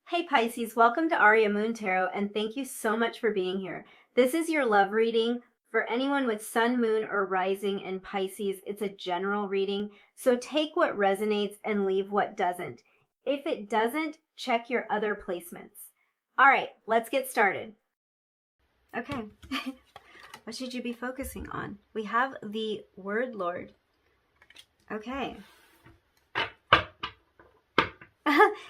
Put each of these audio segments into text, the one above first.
Hey Pisces, welcome to Aria Moon Tarot, and thank you so much for being here. This is your love reading for anyone with sun, moon, or rising in Pisces. It's a general reading, so take what resonates and leave what doesn't. If it doesn't, check your other placements. All right, let's get started. Okay, what should you be focusing on? We have the Word Lord. Okay.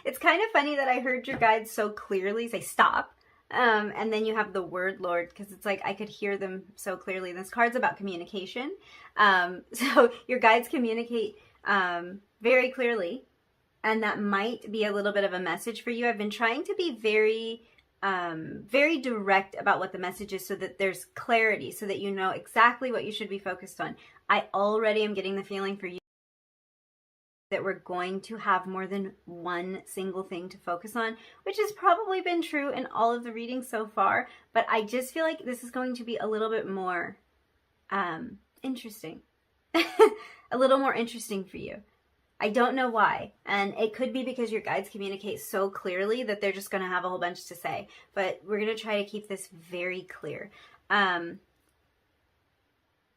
It's kind of funny that I heard your guides so clearly say stop. And then you have the Word Lord, because it's like I could hear them so clearly. This card's about communication. So your guides communicate very clearly, and that might be a little bit of a message for you. I've been trying to be very direct about what the message is so that there's clarity, so that you know exactly what you should be focused on. I already am getting the feeling for you that we're going to have more than one single thing to focus on, which has probably been true in all of the readings so far, but I just feel like this is going to be a little bit more interesting. A little more interesting for you. I don't know why, and it could be because your guides communicate so clearly that they're just going to have a whole bunch to say, but we're going to try to keep this very clear.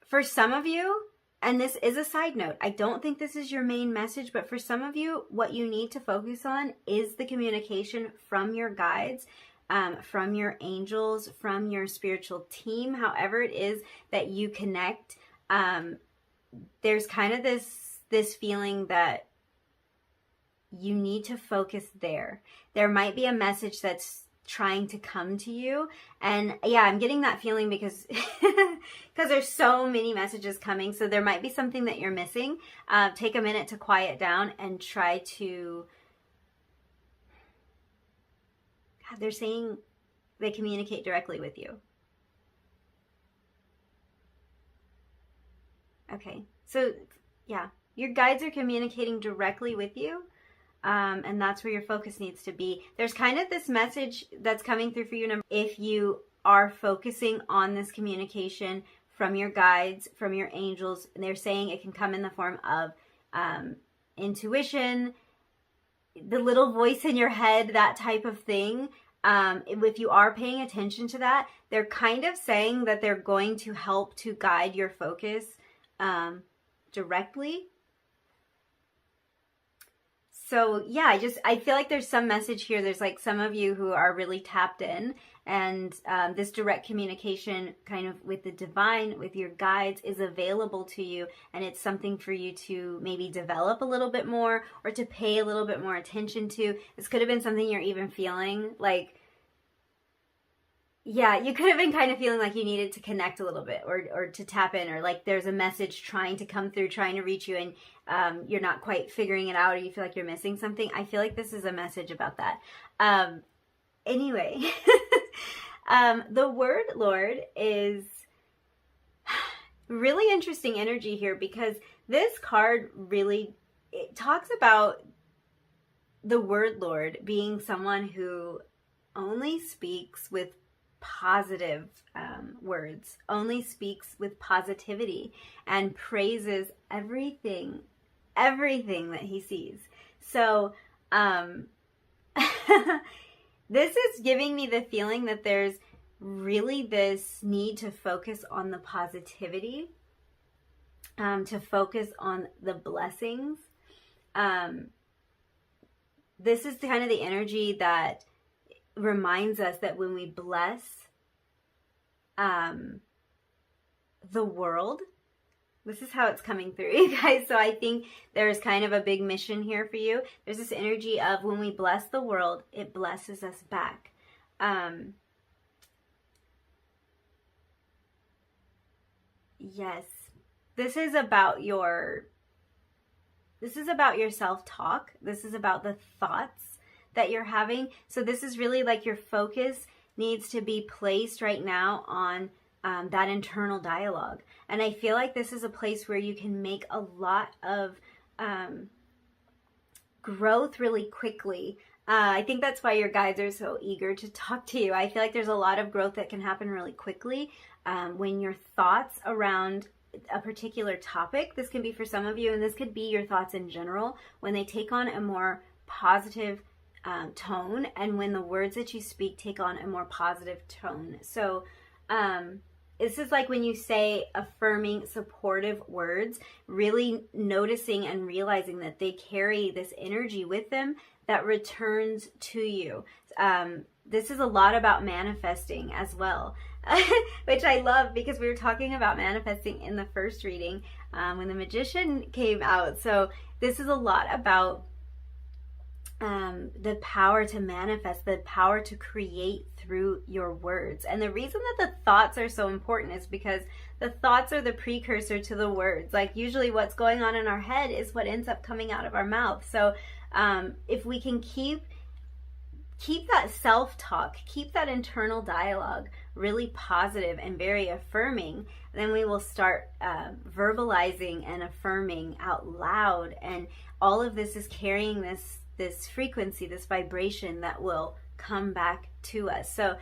For some of you, and this is a side note, I don't think this is your main message, but for some of you, what you need to focus on is the communication from your guides, from your angels, from your spiritual team, however it is that you connect. There's kind of this feeling that you need to focus there. There might be a message that's trying to come to you, and yeah, I'm getting that feeling because there's so many messages coming, so there might be something that you're missing. Take a minute to quiet down and try to, God, they're saying they communicate directly with you. Okay, so yeah, your guides are communicating directly with you. And that's where your focus needs to be. There's kind of this message that's coming through for you. If you are focusing on this communication from your guides, from your angels, and they're saying it can come in the form of intuition, the little voice in your head, that type of thing. If you are paying attention to that, they're kind of saying that they're going to help to guide your focus directly. So yeah, I feel like there's some message here. There's like some of you who are really tapped in, and this direct communication kind of with the divine, with your guides, is available to you, and it's something for you to maybe develop a little bit more, or to pay a little bit more attention to. This could have been something you're even feeling like, yeah, you could have been kind of feeling like you needed to connect a little bit, or to tap in, or like there's a message trying to come through, trying to reach you, and you're not quite figuring it out, or you feel like you're missing something. I feel like this is a message about that. Anyway, the Word Lord is really interesting energy here, because this card really, it talks about the Word Lord being someone who only speaks with positive words, only speaks with positivity, and praises everything that he sees. So this is giving me the feeling that there's really this need to focus on the positivity, to focus on the blessings. This is kind of the energy that reminds us that when we bless the world, this is how it's coming through, you guys. So I think there's kind of a big mission here for you. There's this energy of when we bless the world, it blesses us back. Yes, this is about your self-talk. This is about the thoughts that you're having. So this is really like your focus needs to be placed right now on that internal dialogue. And I feel like this is a place where you can make a lot of growth really quickly. I think that's why your guides are so eager to talk to you. I feel like there's a lot of growth that can happen really quickly when your thoughts around a particular topic, this can be for some of you, and this could be your thoughts in general, when they take on a more positive tone, and when the words that you speak take on a more positive tone. So this is like when you say affirming, supportive words, really noticing and realizing that they carry this energy with them that returns to you. This is a lot about manifesting as well, which I love, because we were talking about manifesting in the first reading when the Magician came out. So this is a lot about the power to manifest, the power to create through your words. And the reason that the thoughts are so important is because the thoughts are the precursor to the words. Like, usually what's going on in our head is what ends up coming out of our mouth. So if we can keep that self-talk, keep that internal dialogue really positive and very affirming, then we will start verbalizing and affirming out loud. And all of this is carrying this frequency, this vibration that will come back to us. So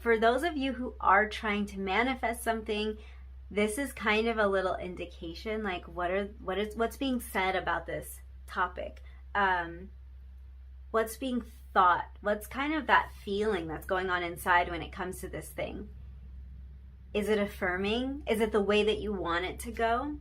for those of you who are trying to manifest something, this is kind of a little indication, like what's being said about this topic, what's being thought, what's kind of that feeling that's going on inside when it comes to this thing. Is it affirming? Is it the way that you want it to go?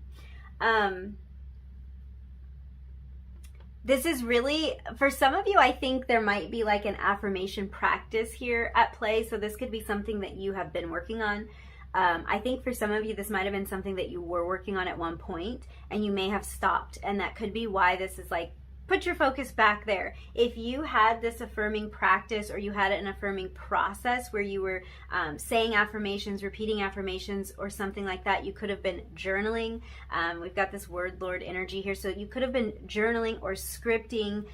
This is really, for some of you, I think there might be like an affirmation practice here at play. So this could be something that you have been working on. I think for some of you, this might have been something that you were working on at one point and you may have stopped. And that could be why this is like, put your focus back there. If you had this affirming practice, or you had an affirming process where you were saying affirmations, repeating affirmations, or something like that, you could have been journaling. We've got this word Lord energy here. So you could have been journaling or scripting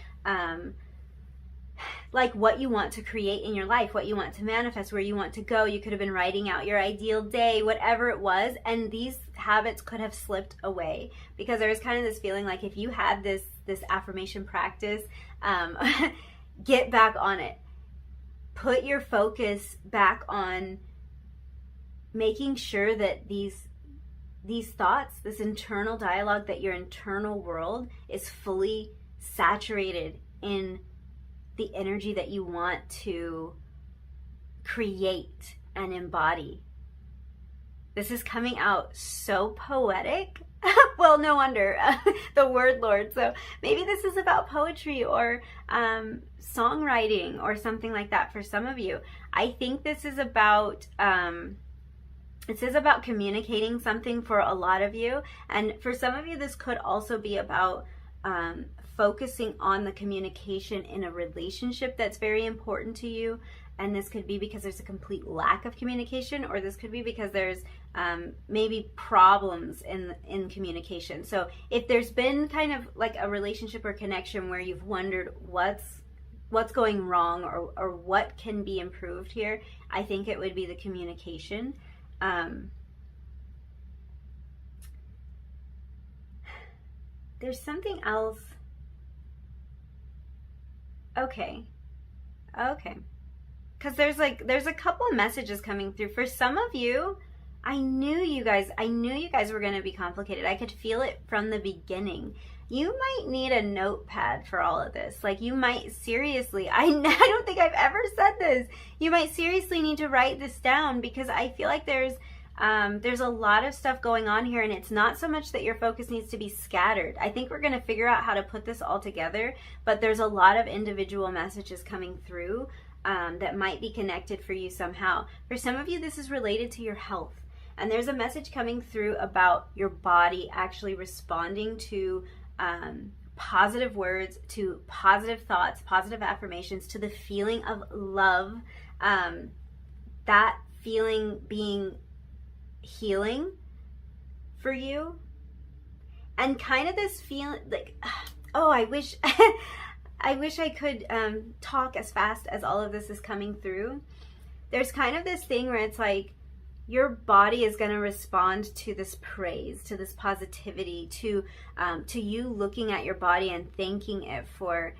like what you want to create in your life, what you want to manifest, where you want to go. You could have been writing out your ideal day, whatever it was. And these habits could have slipped away, because there was kind of this feeling like if you had this affirmation practice, get back on it. Put your focus back on making sure that these thoughts, this internal dialogue, that your internal world is fully saturated in the energy that you want to create and embody. This is coming out so poetic. Well, no wonder, the word Lord. So maybe this is about poetry or songwriting or something like that for some of you. I think this is about communicating something for a lot of you. And for some of you, this could also be about focusing on the communication in a relationship that's very important to you. And this could be because there's a complete lack of communication, or this could be because there's maybe problems in communication. So if there's been kind of like a relationship or connection where you've wondered what's going wrong, or what can be improved here, I think it would be the communication. There's something else. Okay. Because there's a couple of messages coming through. For some of you, I knew you guys were going to be complicated. I could feel it from the beginning. You might need a notepad for all of this. Like, you might seriously, I don't think I've ever said this. You might seriously need to write this down, because I feel like there's a lot of stuff going on here, and it's not so much that your focus needs to be scattered. I think we're going to figure out how to put this all together, but there's a lot of individual messages coming through that might be connected for you somehow. For some of you, this is related to your health, and there's a message coming through about your body actually responding to positive words, to positive thoughts, positive affirmations, to the feeling of love, that feeling being healing for you. And kind of this feeling like, oh, I wish I could talk as fast as all of this is coming through. There's kind of this thing where it's like your body is going to respond to this praise, to this positivity, to you looking at your body and thanking it for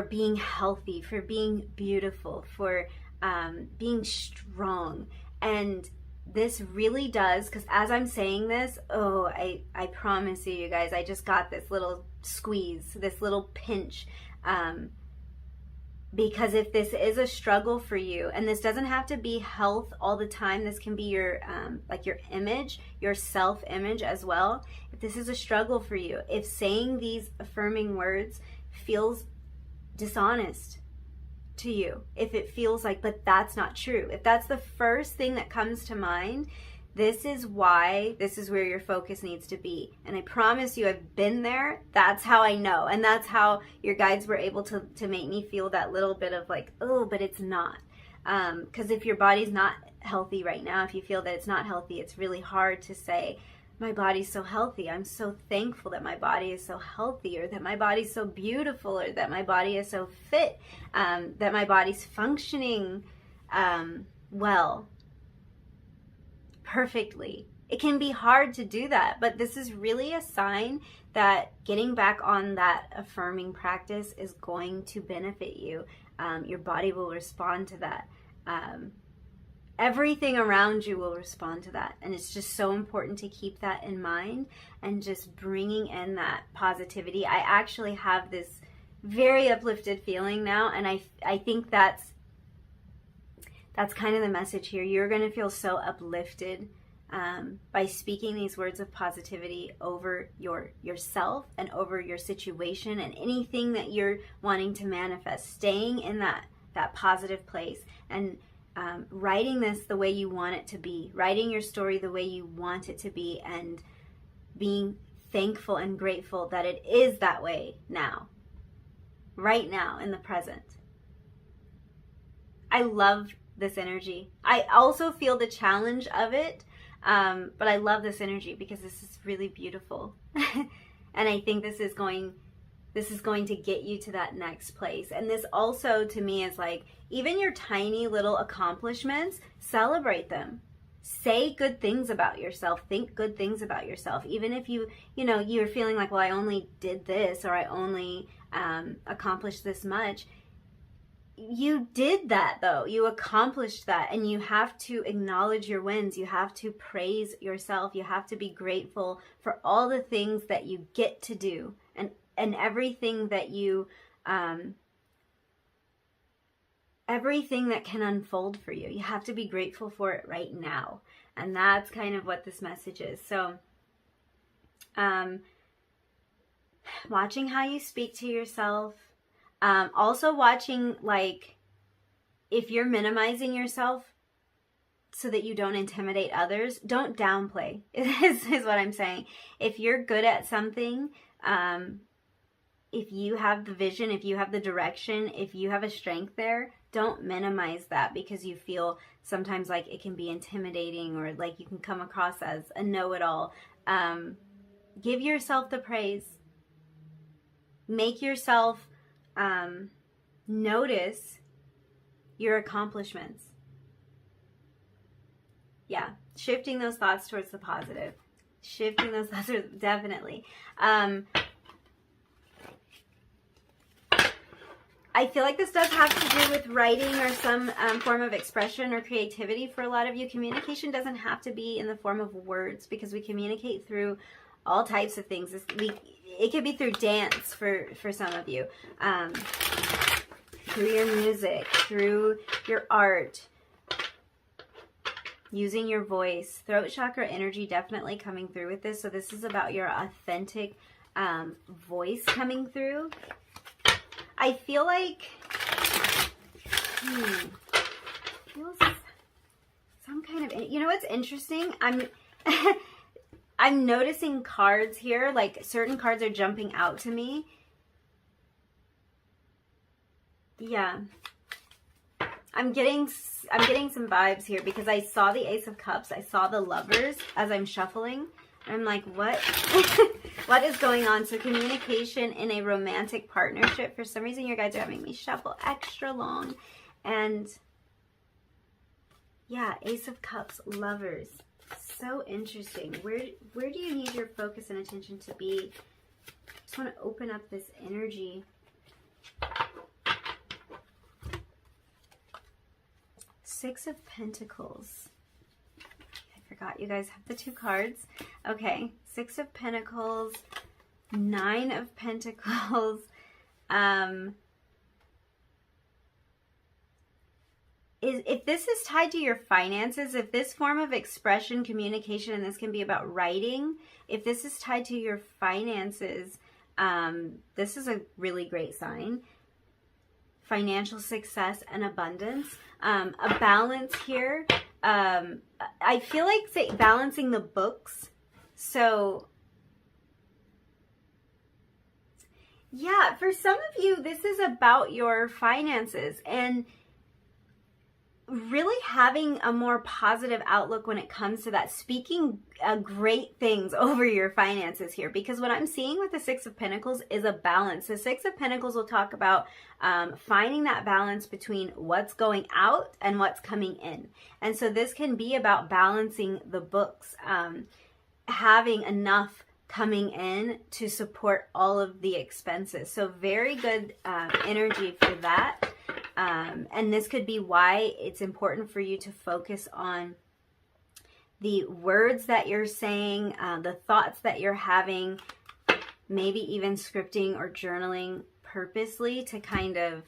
being healthy, for being beautiful, for being strong. And this really does, because as I'm saying this, I promise you guys, I just got this little squeeze, this little pinch. Because if this is a struggle for you, and this doesn't have to be health all the time, this can be your like your image, your self-image as well. If this is a struggle for you, if saying these affirming words feels dishonest to you, if it feels like, but that's not true, if that's the first thing that comes to mind, this is why, this is where your focus needs to be. And I promise you, I've been there. That's how I know. And that's how your guides were able to make me feel that little bit of like, oh, but it's not. Because if your body's not healthy right now, if you feel that it's not healthy, it's really hard to say, my body's so healthy. I'm so thankful that my body is so healthy, or that my body's so beautiful, or that my body is so fit, that my body's functioning well, perfectly. It can be hard to do that, but this is really a sign that getting back on that affirming practice is going to benefit you. Your body will respond to that. Everything around you will respond to that. And it's just so important to keep that in mind and just bringing in that positivity. I actually have this very uplifted feeling now, and I think that's kind of the message here. You're going to feel so uplifted by speaking these words of positivity over yourself and over your situation and anything that you're wanting to manifest. Staying in that positive place and writing this the way you want it to be. Writing your story the way you want it to be, and being thankful and grateful that it is that way now. Right now, in the present. I love this energy. I also feel the challenge of it, but I love this energy because this is really beautiful. And I think this is going to get you to that next place. And this also, to me, is like, even your tiny little accomplishments, celebrate them. Say good things about yourself. Think good things about yourself. Even if you're feeling like, well, I only did this, or I only accomplished this much. You did that, though. You accomplished that, and you have to acknowledge your wins. You have to praise yourself. You have to be grateful for all the things that you get to do, and everything that you everything that can unfold for you. You have to be grateful for it right now. And that's kind of what this message is. So watching how you speak to yourself. Also watching, like, if you're minimizing yourself so that you don't intimidate others, don't downplay, is what I'm saying. If you're good at something, if you have the vision, if you have the direction, if you have a strength there, don't minimize that because you feel sometimes like it can be intimidating, or like you can come across as a know-it-all. Give yourself the praise. Make yourself notice your accomplishments. Yeah, shifting those thoughts towards the positive. Shifting those thoughts, definitely. I feel like this does have to do with writing or some form of expression or creativity for a lot of you. Communication doesn't have to be in the form of words, because we communicate through all types of things. It could be through dance for some of you, through your music, through your art, using your voice. Throat chakra energy definitely coming through with this. So this is about your authentic voice coming through. I feel like feels some kind of, you know what's interesting? I'm noticing cards here, like certain cards are jumping out to me. Yeah. I'm getting some vibes here because I saw the Ace of Cups. I saw the Lovers as I'm shuffling. I'm like, what? What is going on? So communication in a romantic partnership. For some reason, your guys are having me shuffle extra long. And yeah, Ace of Cups, Lovers. So interesting. Where do you need your focus and attention to be? Just want to open up this energy. Six of Pentacles. Forgot you guys have the two cards. Okay, Six of Pentacles, Nine of Pentacles, if this is tied to your finances, if this form of expression, communication, and this can be about writing, if this is tied to your finances, this is a really great sign. Financial success and abundance, a balance here. I feel like, say, balancing the books. So yeah, for some of you, this is about your finances and really having a more positive outlook when it comes to that, speaking great things over your finances here, because what I'm seeing with the Six of Pentacles is a balance. The Six of Pentacles will talk about finding that balance between what's going out and what's coming in. And so this can be about balancing the books, having enough coming in to support all of the expenses. So very good energy for that. And this could be why it's important for you to focus on the words that you're saying, the thoughts that you're having, maybe even scripting or journaling purposely to kind of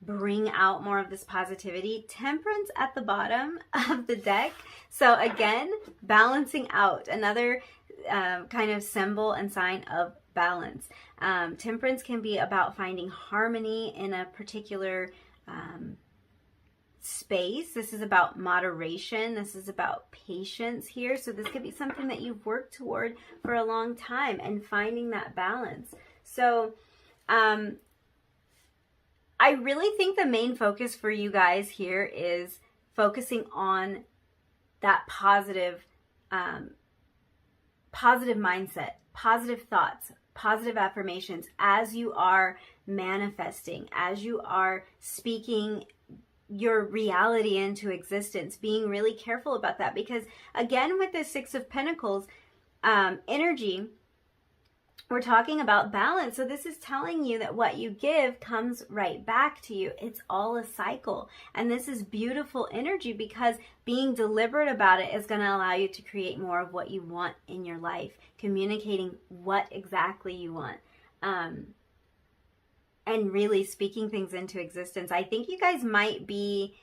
bring out more of this positivity. Temperance at the bottom of the deck. So again, balancing out, another kind of symbol and sign of balance. Temperance can be about finding harmony in a particular space. This is about moderation. This is about patience here. So this could be something that you've worked toward for a long time and finding that balance. So I really think the main focus for you guys here is focusing on that positive mindset, positive thoughts, positive affirmations as you are manifesting, as you are speaking your reality into existence, being really careful about that. Because again, with the Six of Pentacles energy, we're talking about balance. So this is telling you that what you give comes right back to you. It's all a cycle. And this is beautiful energy because being deliberate about it is going to allow you to create more of what you want in your life, communicating what exactly you want, and really speaking things into existence. I think you guys might be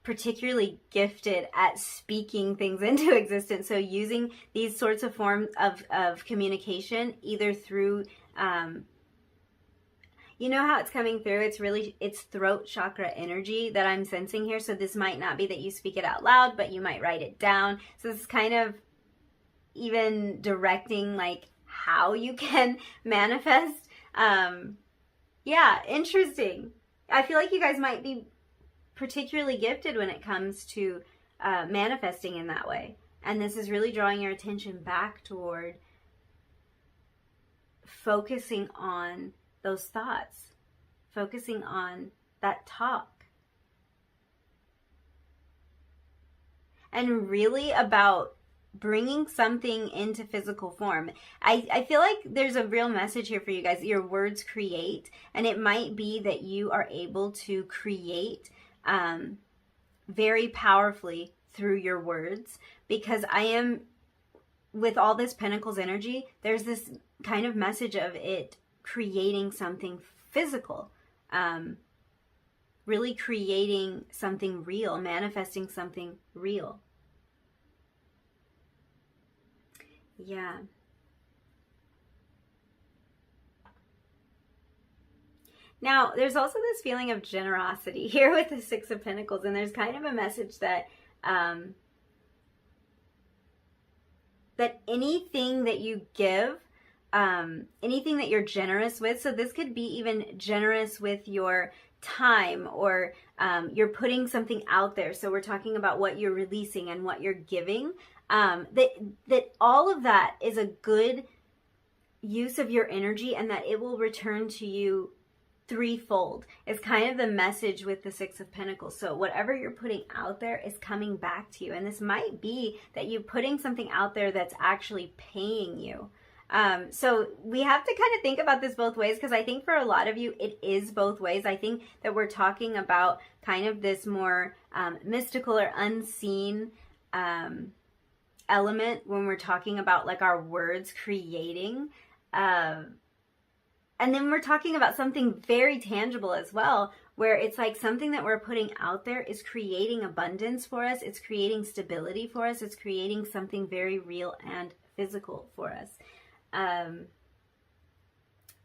particularly gifted at speaking things into existence. So using these sorts of forms of communication, either through, you know how it's coming through? It's throat chakra energy that I'm sensing here. So this might not be that you speak it out loud, but you might write it down. So this is kind of even directing like how you can manifest. Yeah, interesting. I feel like you guys might be particularly gifted when it comes to manifesting in that way. And this is really drawing your attention back toward focusing on those thoughts, focusing on that talk. And really about bringing something into physical form. I feel like there's a real message here for you guys. Your words create, and it might be that you are able to create very powerfully through your words, because I am, with all this Pentacles energy, there's this kind of message of it creating something physical, really creating something real, manifesting something real. Yeah. Now, there's also this feeling of generosity here with the Six of Pentacles, and there's kind of a message that that anything that you give, anything that you're generous with, so this could be even generous with your time, or you're putting something out there. So we're talking about what you're releasing and what you're giving. That all of that is a good use of your energy, and that it will return to you threefold is kind of the message with the Six of Pentacles. So whatever you're putting out there is coming back to you. And this might be that you're putting something out there that's actually paying you. So we have to kind of think about this both ways, because I think for a lot of you, it is both ways. I think that we're talking about kind of this more mystical or unseen element when we're talking about like our words creating. And then we're talking about something very tangible as well, where it's like something that we're putting out there is creating abundance for us. It's creating stability for us. It's creating something very real and physical for us.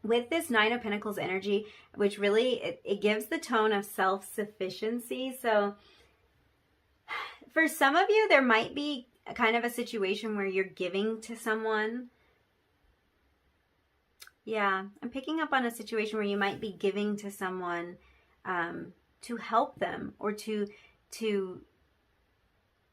With this Nine of Pentacles energy, which really, it gives the tone of self-sufficiency. So for some of you, there might be kind of a situation where you're giving to someone. Yeah, I'm picking up on a situation where you might be giving to someone to help them, or to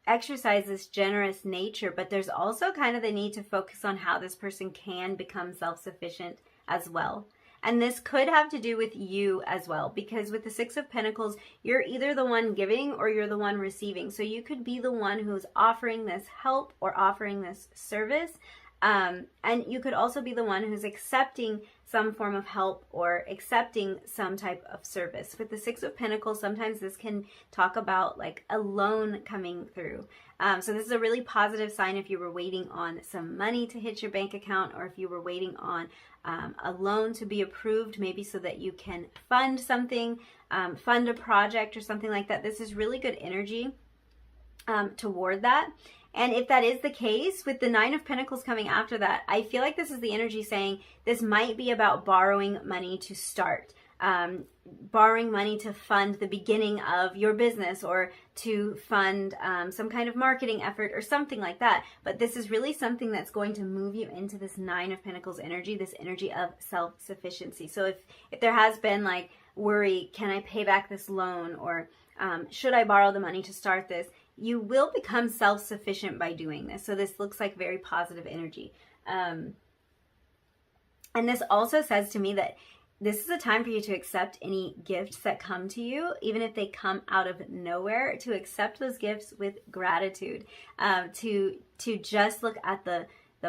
exercise this generous nature. But there's also kind of the need to focus on how this person can become self-sufficient as well. And this could have to do with you as well, because with the Six of Pentacles, you're either the one giving or you're the one receiving. So you could be the one who's offering this help or offering this service. And you could also be the one who's accepting some form of help or accepting some type of service. With the Six of Pentacles, sometimes this can talk about like a loan coming through. So this is a really positive sign if you were waiting on some money to hit your bank account, or if you were waiting on a loan to be approved, maybe so that you can fund something, fund a project or something like that. This is really good energy toward that. And if that is the case, with the Nine of Pentacles coming after that, I feel like this is the energy saying this might be about borrowing money to start. Borrowing money to fund the beginning of your business, or to fund some kind of marketing effort or something like that. But this is really something that's going to move you into this Nine of Pentacles energy, this energy of self-sufficiency. So if there has been like worry, can I pay back this loan, or should I borrow the money to start this? You will become self-sufficient by doing this. So this looks like very positive energy. And this also says to me that this is a time for you to accept any gifts that come to you, even if they come out of nowhere, to accept those gifts with gratitude, to just look at the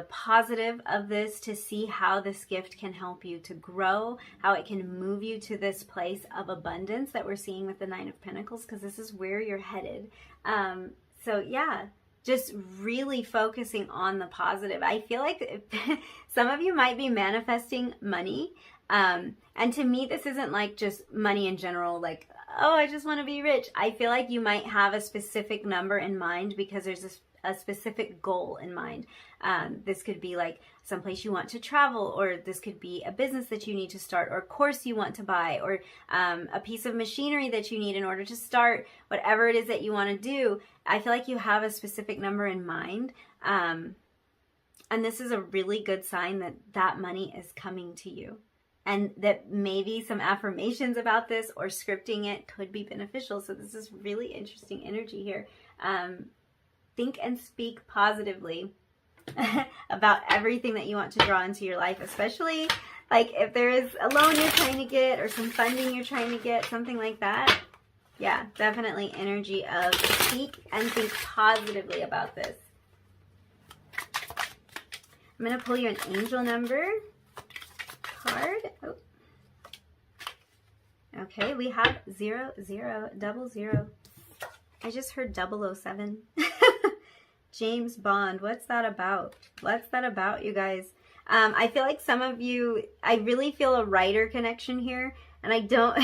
positive of this, to see how this gift can help you to grow, how it can move you to this place of abundance that we're seeing with the Nine of Pentacles, because this is where you're headed. So yeah, just really focusing on the positive. I feel like some of you might be manifesting money. And to me, this isn't like just money in general, like, oh, I just want to be rich. I feel like you might have a specific number in mind because there's a specific goal in mind. This could be like someplace you want to travel, or this could be a business that you need to start, or a course you want to buy, or a piece of machinery that you need in order to start whatever it is that you want to do. I feel like you have a specific number in mind. And this is a really good sign that that money is coming to you. And that maybe some affirmations about this or scripting it could be beneficial. So this is really interesting energy here. Think and speak positively about everything that you want to draw into your life, especially like if there is a loan you're trying to get, or some funding you're trying to get, something like that. Yeah, definitely energy of speak and think positively about this. I'm going to pull you an angel number card. Oh. Okay, we have 00000. I just heard 007. James Bond. What's that about? What's that about, you guys? I feel like some of you, I really feel a writer connection here, and I don't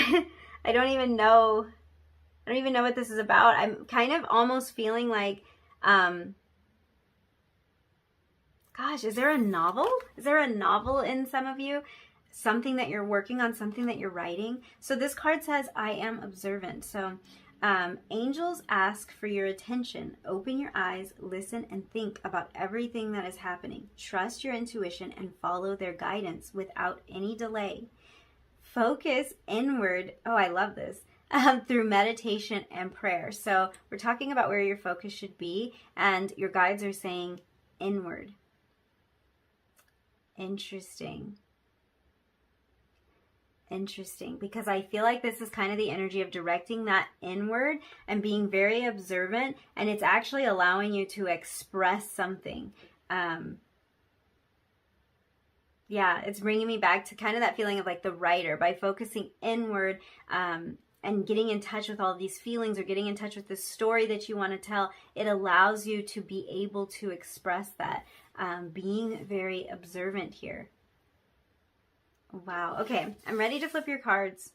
even know what this is about. I'm kind of almost feeling like, gosh, is there a novel? Is there a novel in some of you? Something that you're working on, something that you're writing. So this card says, I am observant. So angels ask for your attention. Open your eyes, listen, and think about everything that is happening. Trust your intuition and follow their guidance without any delay. Focus inward. Oh, I love this. Through meditation and prayer. So we're talking about where your focus should be, and your guides are saying inward. Interesting, because I feel like this is kind of the energy of directing that inward and being very observant, and it's actually allowing you to express something. Yeah, it's bringing me back to kind of that feeling of like the writer. By focusing inward and getting in touch with all of these feelings, or getting in touch with the story that you want to tell, it allows you to be able to express that. Being very observant here. Wow. Okay, I'm ready to flip your cards.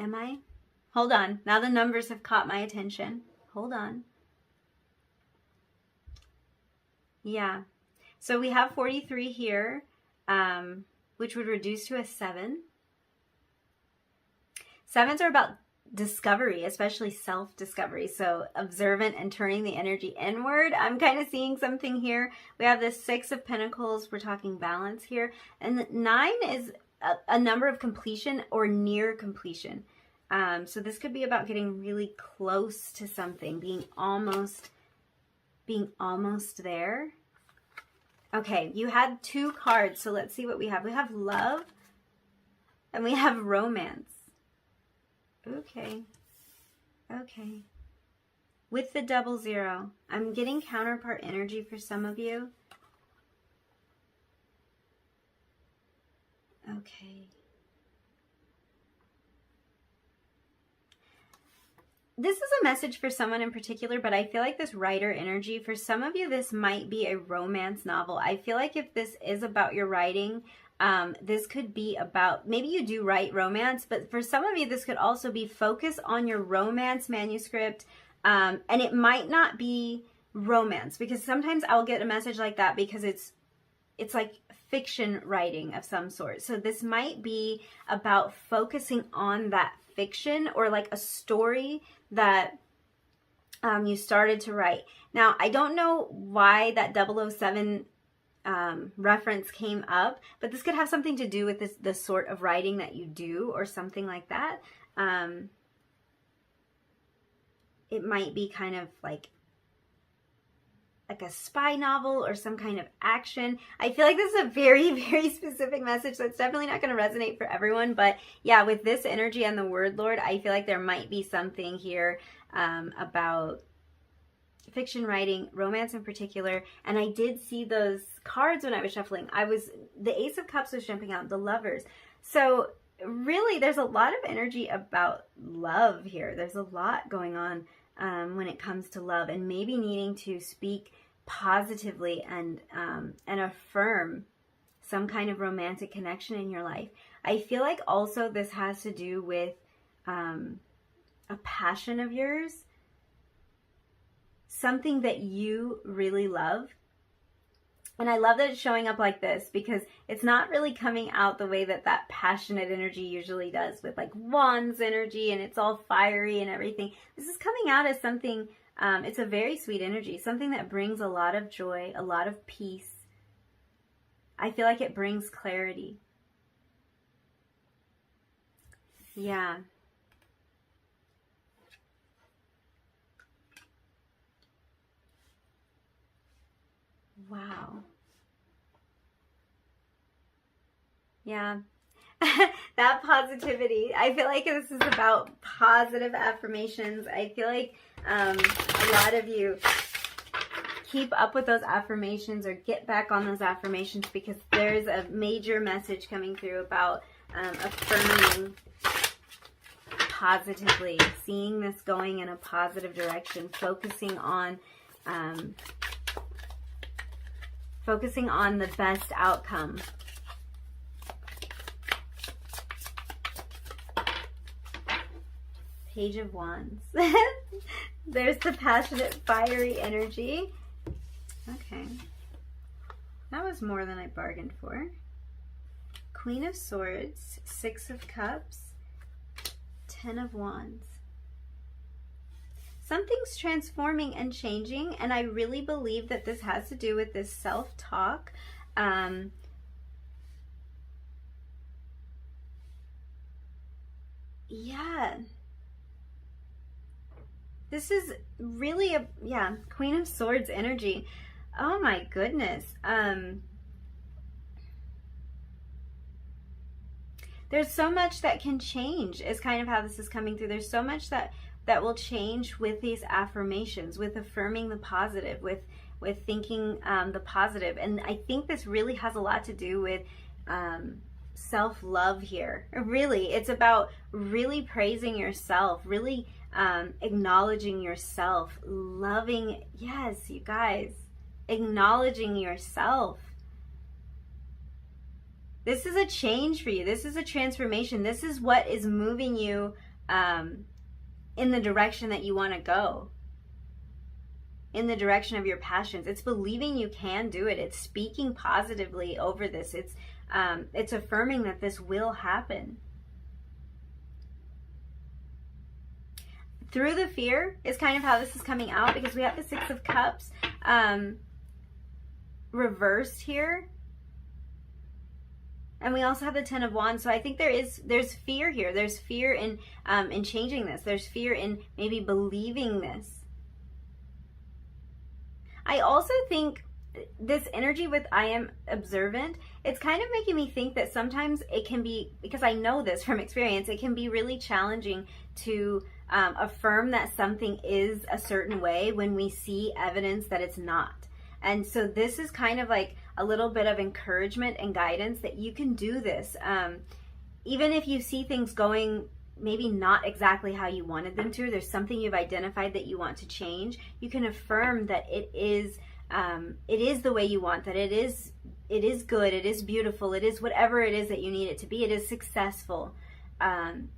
Am I? Hold on. Now the numbers have caught my attention. Hold on. Yeah. So we have 43 here, which would reduce to a 7. 7s are about discovery, especially self-discovery. So observant and turning the energy inward. I'm kind of seeing something here. We have the 6 of Pentacles. We're talking balance here. And the 9 is a number of completion or near completion. So this could be about getting really close to something, being almost there. Okay, you had 2 cards, so let's see what we have. We have love and we have romance. Okay. With the 00, I'm getting counterpart energy for some of you. Okay. This is a message for someone in particular, but I feel like this writer energy, for some of you, this might be a romance novel. I feel like if this is about your writing, this could be about, maybe you do write romance, but for some of you, this could also be focus on your romance manuscript. And it might not be romance, because sometimes I'll get a message like that because it's like fiction writing of some sort. So this might be about focusing on that fiction or like a story that you started to write. Now, I don't know why that 007 reference came up, but this could have something to do with the sort of writing that you do or something like that. It might be kind of like a spy novel or some kind of action. I feel like this is a very, very specific message, so it's definitely not going to resonate for everyone. But yeah, with this energy and the word Lord, I feel like there might be something here about fiction writing, romance in particular. And I did see those cards when I was shuffling. The Ace of Cups was jumping out, the Lovers. So really, there's a lot of energy about love here. There's a lot going on when it comes to love, and maybe needing to speak positively and affirm some kind of romantic connection in your life. I feel like also this has to do with a passion of yours, something that you really love. And I love that it's showing up like this, because it's not really coming out the way that passionate energy usually does, with like Wands energy and it's all fiery and everything. This is coming out as something, it's a very sweet energy, something that brings a lot of joy, a lot of peace. I feel like it brings clarity. Yeah. Wow. Yeah. That positivity. I feel like this is about positive affirmations. I feel like a lot of you keep up with those affirmations or get back on those affirmations, because there's a major message coming through about affirming positively, seeing this going in a positive direction, focusing on the best outcome. Page of Wands. There's the passionate, fiery energy. Okay. That was more than I bargained for. Queen of Swords, 6 of Cups, 10 of Wands. Something's transforming and changing, and I really believe that this has to do with this self-talk. Yeah. This is really Queen of Swords energy. Oh my goodness. There's so much that can change, is kind of how this is coming through. There's so much that will change with these affirmations, with affirming the positive, with thinking the positive. And I think this really has a lot to do with self-love here. Really, it's about really praising yourself, really acknowledging yourself, loving, yes, you guys, acknowledging yourself. This is a change for you. This is a transformation. This is what is moving you in the direction that you want to go, in the direction of your passions. It's believing you can do it. It's speaking positively over this. It's affirming that this will happen. Through the fear is kind of how this is coming out, because we have the Six of Cups reversed here. And we also have the Ten of Wands. So I think there's fear here. There's fear in changing this. There's fear in maybe believing this. I also think this energy with I am observant, it's kind of making me think that sometimes it can be, because I know this from experience, it can be really challenging to affirm that something is a certain way when we see evidence that it's not. And so this is kind of like a little bit of encouragement and guidance that you can do this. Even if you see things going maybe not exactly how you wanted them to, there's something you've identified that you want to change, you can affirm that it is the way you want, that it is good, it is beautiful, it is whatever it is that you need it to be, it is successful.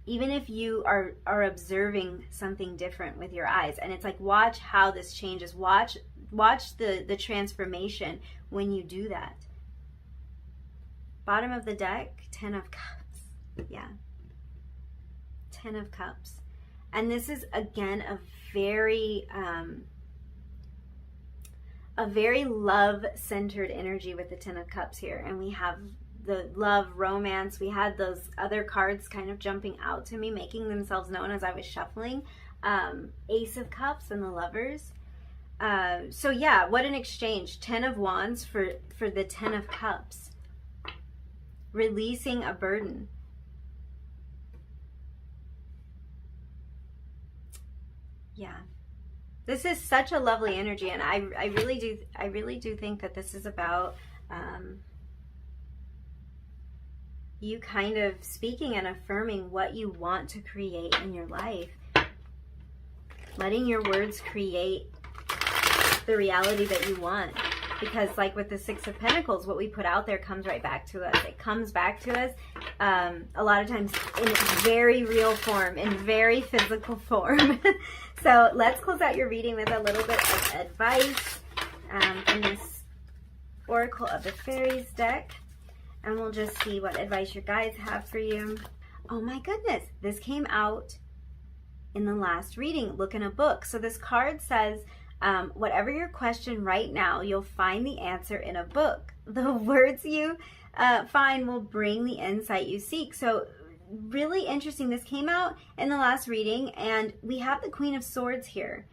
Even if you are observing something different with your eyes. And it's like, watch how this changes. Watch the transformation when you do that. Bottom of the deck, Ten of Cups. Yeah. Ten of Cups. And this is, again, a very love-centered energy with the Ten of Cups here. And we have the love, romance. We had those other cards kind of jumping out to me, making themselves known as I was shuffling. Ace of Cups and the Lovers. So yeah, what an exchange. Ten of Wands for the Ten of Cups. Releasing a burden. Yeah. This is such a lovely energy, and I really do think that this is about you kind of speaking and affirming what you want to create in your life. Letting your words create the reality that you want. Because like with the Six of Pentacles, what we put out there comes right back to us. It comes back to us a lot of times in very real form, in very physical form. So let's close out your reading with a little bit of advice from this Oracle of the Fairies deck. And we'll just see what advice your guides have for you. Oh my goodness, this came out in the last reading. Look in a book. So this card says, whatever your question right now, you'll find the answer in a book. The words you find will bring the insight you seek. So really interesting. This came out in the last reading, and we have the Queen of Swords here.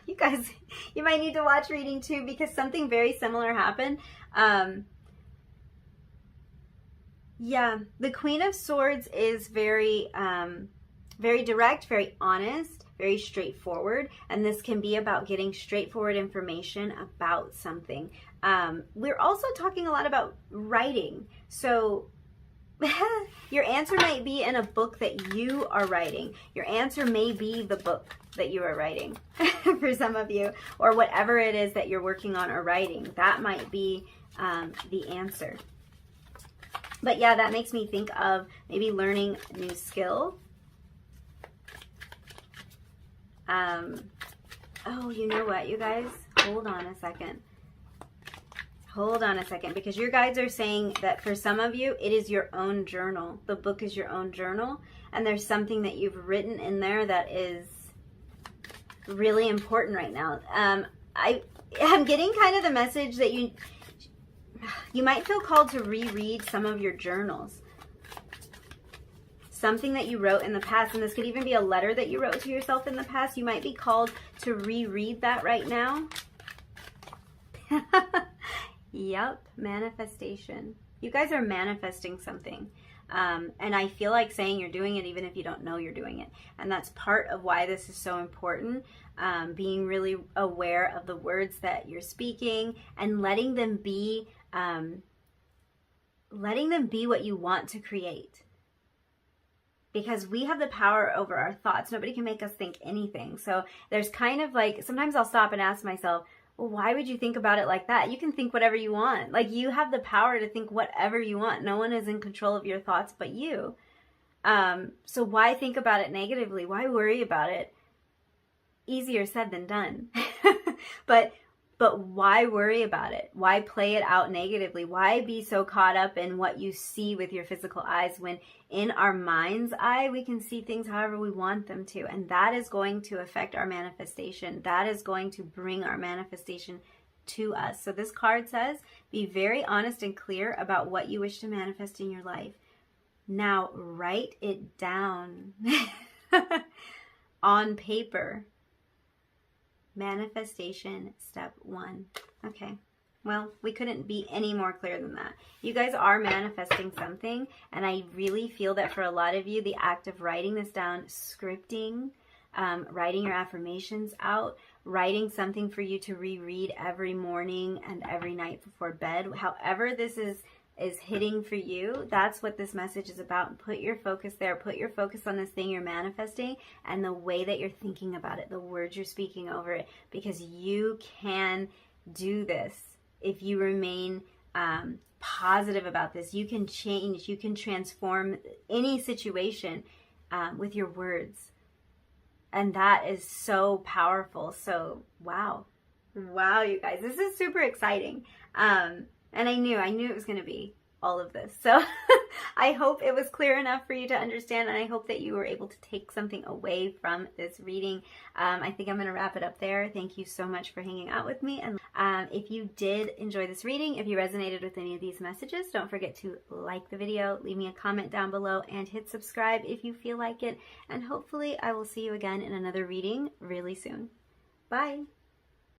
You guys, you might need to watch reading 2 because something very similar happened. Yeah, the Queen of Swords is very direct, very honest, very straightforward, and this can be about getting straightforward information about something. We're also talking a lot about writing, so your answer might be in a book that you are writing. Your answer may be the book that you are writing for some of you, or whatever it is that you're working on or writing. That might be the answer. But yeah, that makes me think of maybe learning a new skill. Oh, you know what, you guys? Hold on a second. Hold on a second, because your guides are saying that for some of you, it is your own journal. The book is your own journal, and there's something that you've written in there that is really important right now. I'm getting kind of the message that you might feel called to reread some of your journals. Something that you wrote in the past, and this could even be a letter that you wrote to yourself in the past. You might be called to reread that right now. Yep, manifestation. You guys are manifesting something. And I feel like saying you're doing it even if you don't know you're doing it. And that's part of why this is so important. Being really aware of the words that you're speaking and letting them be what you want to create. Because we have the power over our thoughts. Nobody can make us think anything. So there's kind of like, sometimes I'll stop and ask myself, well, why would you think about it like that? You can think whatever you want. Like, you have the power to think whatever you want. No one is in control of your thoughts but you. So why think about it negatively? Why worry about it? Easier said than done. But why worry about it? Why play it out negatively? Why be so caught up in what you see with your physical eyes when in our mind's eye, we can see things however we want them to. And that is going to affect our manifestation. That is going to bring our manifestation to us. So this card says, be very honest and clear about what you wish to manifest in your life. Now write it down on paper. Manifestation step 1. Okay, well, we couldn't be any more clear than that. You guys are manifesting something, and I really feel that for a lot of you, the act of writing this down, scripting, writing your affirmations out, writing something for you to reread every morning and every night before bed, however this is hitting for you, that's what this message is about. Put your focus there. Put your focus on this thing you're manifesting and the way that you're thinking about it, the words you're speaking over it, because you can do this if you remain positive about this. You can change, you can transform any situation with your words. And that is so powerful. So, wow, you guys, this is super exciting. And I knew it was going to be all of this. So I hope it was clear enough for you to understand, and I hope that you were able to take something away from this reading. I think I'm going to wrap it up there. Thank you so much for hanging out with me. And if you did enjoy this reading, if you resonated with any of these messages, don't forget to like the video, leave me a comment down below, and hit subscribe if you feel like it. And hopefully I will see you again in another reading really soon. Bye.